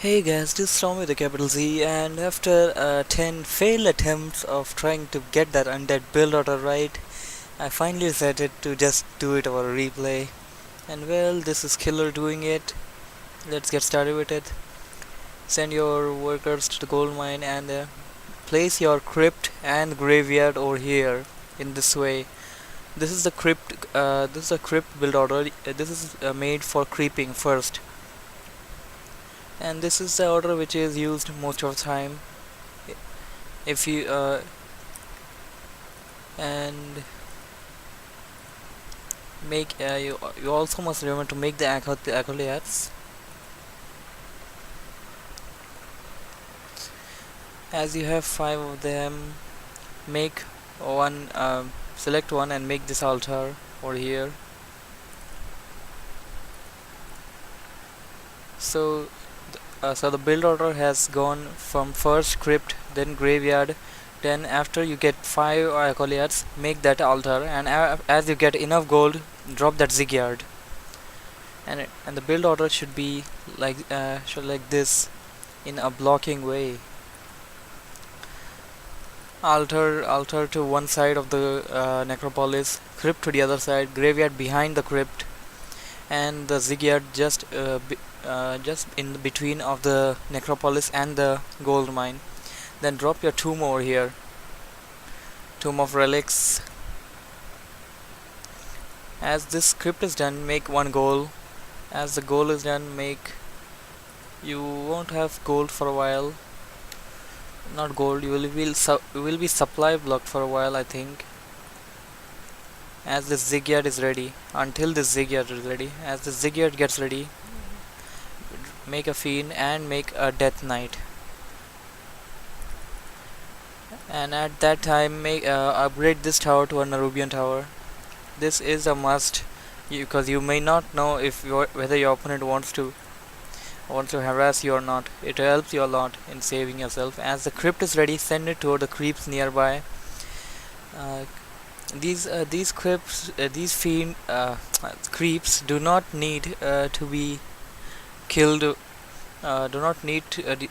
Hey guys, this is Tom with a capital Z, and after 10 failed attempts of trying to get that undead build order right, I finally decided to just do it over a replay. And well, this is Killer doing it. Let's get started with it. Send your workers to the gold mine and place your crypt and graveyard over here in this way. This is the crypt. This is a crypt build order. This is made for creeping first. And this is the order which is used most of the time. If you and make you also must remember to make the acolytes. As you have 5 of them, make one, select one and make this altar over here. So the build order has gone from first crypt, then graveyard, then after you get 5 acolytes, make that altar, and as you get enough gold, drop that ziggurat. And the build order should be like this, in a blocking way. Altar to one side of the necropolis, crypt to the other side, graveyard behind the crypt, and the ziggurat just in between of the necropolis and the gold mine. Then drop your tomb over here, tomb of relics. As this crypt is done, make one goal. As the goal is done, you won't have gold for a while. Not gold, you will be supply blocked for a while, I think. As this ziggurat is ready, until this ziggurat is ready. As the ziggurat gets ready, make a fiend and make a death knight. And at that time, upgrade this tower to a Nerubian tower. This is a must, because you may not know whether your opponent wants to harass you or not. It helps you a lot in saving yourself. As the crypt is ready, send it to the creeps nearby. These creeps do not need to be killed. Do not need to.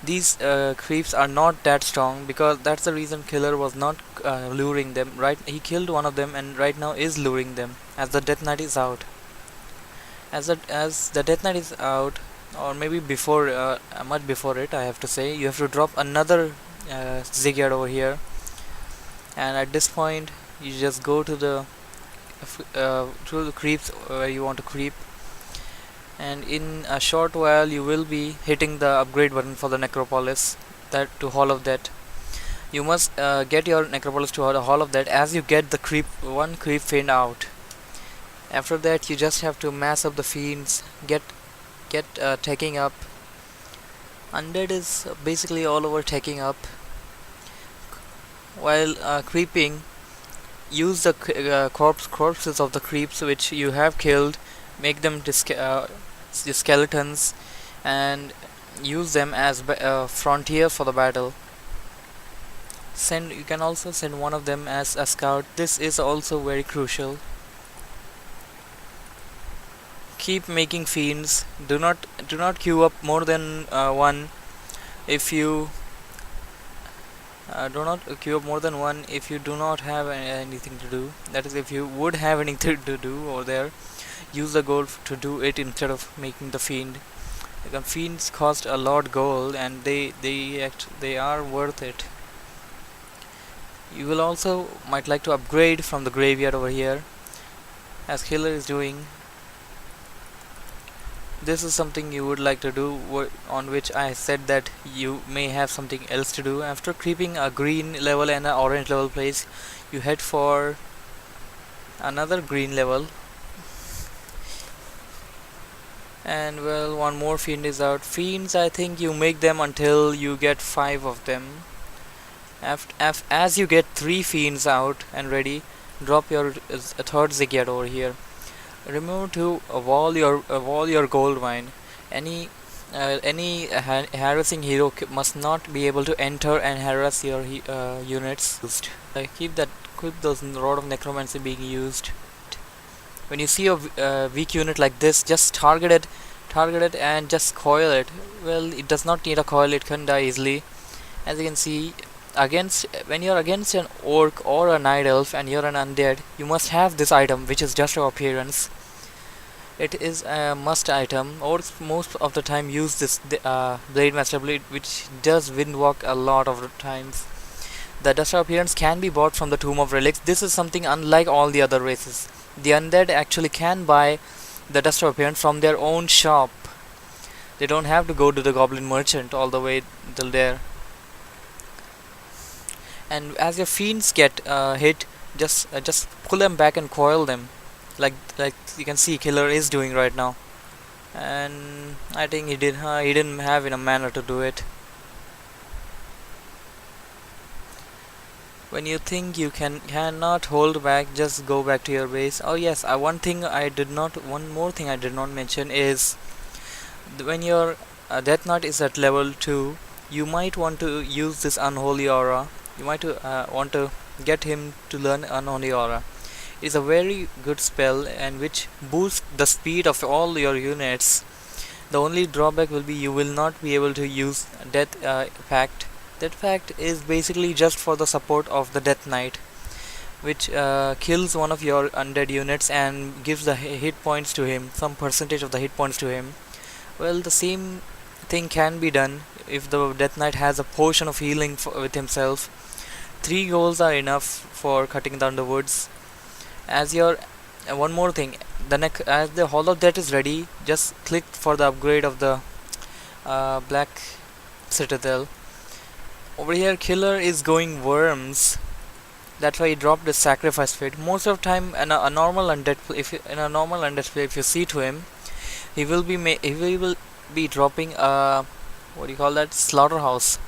These creeps are not that strong, because that's the reason Killer was not luring them. Right, he killed one of them, and right now is luring them. As the Death Knight is out. As the Death Knight is out, or maybe before, much before it, I have to say, you have to drop another ziggurat over here. And at this point, you just go to the creeps where you want to creep, and in a short while you will be hitting the upgrade button for the necropolis, that to Hall of That. You must get your necropolis to the Hall of That as you get the one creep fiend out. After that, you just have to mass up the fiends, get taking up. Undead is basically all over taking up. While creeping, use the corpses of the creeps which you have killed, make them skeletons, and use them as frontier for the battle. You can also send one of them as a scout. This is also very crucial. Keep making fiends. Do not queue up more than one. If you do not queue up more than one if you do not have anything to do. That is, if you would have anything to do over there, use the gold to do it instead of making the fiend. The fiends cost a lot gold, and they are worth it. You will also might like to upgrade from the graveyard over here, as Killer is doing. This is something you would like to do, on which I said that you may have something else to do. After creeping a green level and an orange level place, you head for another green level. And well, one more fiend is out. Fiends, I think you make them until you get 5 of them. As you get 3 fiends out and ready, drop your third ziggurat over here. Remember to wall your gold mine. Any harassing hero must not be able to enter and harass your units. Keep those rod of necromancy being used. When you see a weak unit like this, just target it and just coil it. Well, it does not need a coil, it can die easily. As you can see, against when you're against an orc or a night elf and you're an undead, you must have this item, which is just your appearance. It is a must item. Orcs most of the time use this blade master blade, which does windwalk a lot of the times. The dust of appearance can be bought from the Tomb of Relics. This is something unlike all the other races. The undead actually can buy the dust of appearance from their own shop. They don't have to go to the goblin merchant all the way till there. And as your fiends get hit, just pull them back and coil them, like you can see Killer is doing right now. And I think he didn't have enough mana to do it. When you think you cannot hold back, just go back to your base. Oh yes, one more thing I did not mention is when your Death Knight is at level 2, you might want to use this Unholy Aura. You might want to get him to learn Unholy Aura. It is a very good spell and which boosts the speed of all your units. The only drawback will be you will not be able to use Death Pact. Death Pact is basically just for the support of the Death Knight, which kills one of your undead units and gives the hit points to him, some percentage of the hit points to him. Well, the same thing can be done if the Death Knight has a potion of healing with himself. 3 goals are enough for cutting down the woods. As your one more thing, as the Hall of Death is ready, just click for the upgrade of the Black Citadel. Over here, Killer is going worms. That's why he dropped the sacrifice pit. Most of the time, in a normal undead, if you see to him, he will be dropping a slaughterhouse.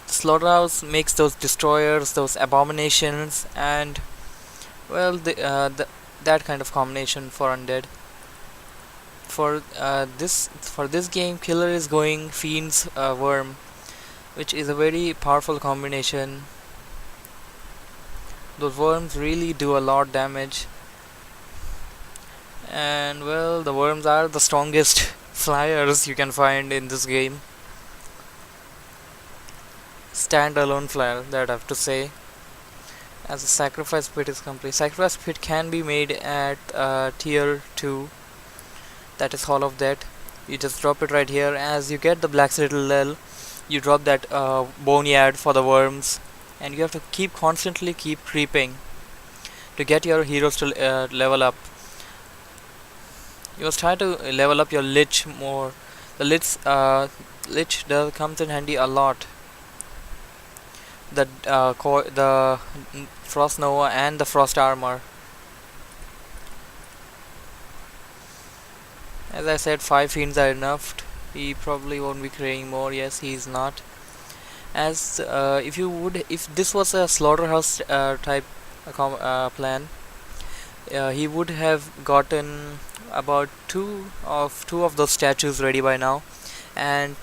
Slaughterhouse makes those destroyers, those abominations, and well, that kind of combination for undead. For this game, Killer is going Fiend's worm, which is a very powerful combination. Those worms really do a lot damage, and well, the worms are the strongest flyers you can find in this game. Standalone flyer, that I have to say. As a sacrifice pit is complete. Sacrifice pit can be made at tier 2, that is Hall of Death. You just drop it right here. As you get the Black Citadel, you drop that boneyard for the worms, and you have to constantly keep creeping to get your heroes to level up. You must try to level up your Lich more. The Lich comes in handy a lot. The Frost Nova and the Frost Armor. As I said, 5 fiends are enough. He probably won't be creating more. Yes, he's not. As if this was a slaughterhouse type plan, he would have gotten about two of those statues ready by now, and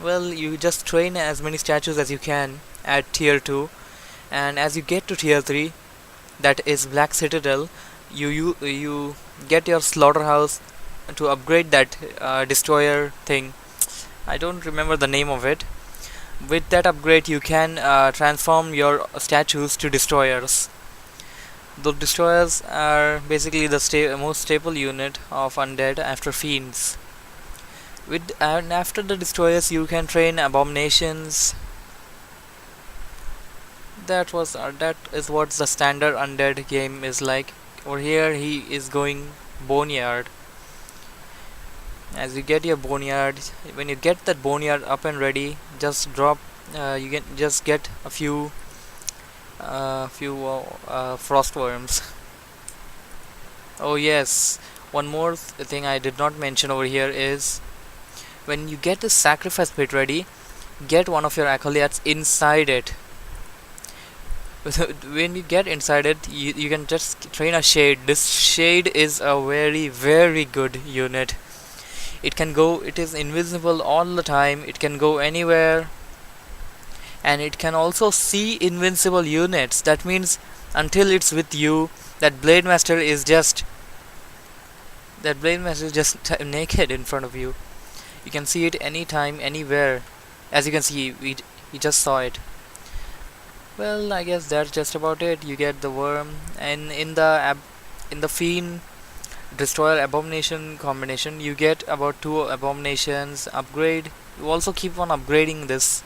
well, you just train as many statues as you can at tier 2, and as you get to tier 3, that is Black Citadel, you get your slaughterhouse to upgrade that destroyer thing. I don't remember the name of it. With that upgrade, you can transform your statues to destroyers. Those destroyers are basically the most stable unit of undead after fiends. And after the destroyers, you can train abominations. That is what the standard undead game is like. Over here, he is going boneyard. As you get your boneyard, when you get that boneyard up and ready, just drop. You can just get a few frost worms. Oh yes, one more thing I did not mention over here is, when you get the sacrifice pit ready, get one of your acolytes inside it. When you get inside it, you can just train a shade. This shade is a very, very good unit. It is invisible all the time. It can go anywhere, and it can also see invincible units. That means until it's with you, that blade master is just naked in front of you. You can see it anytime, anywhere. As you can see, we just saw it. Well, I guess that's just about it. You get the worm, and in the Fiend Destroyer Abomination combination, you get about 2 abominations upgrade. You also keep on upgrading this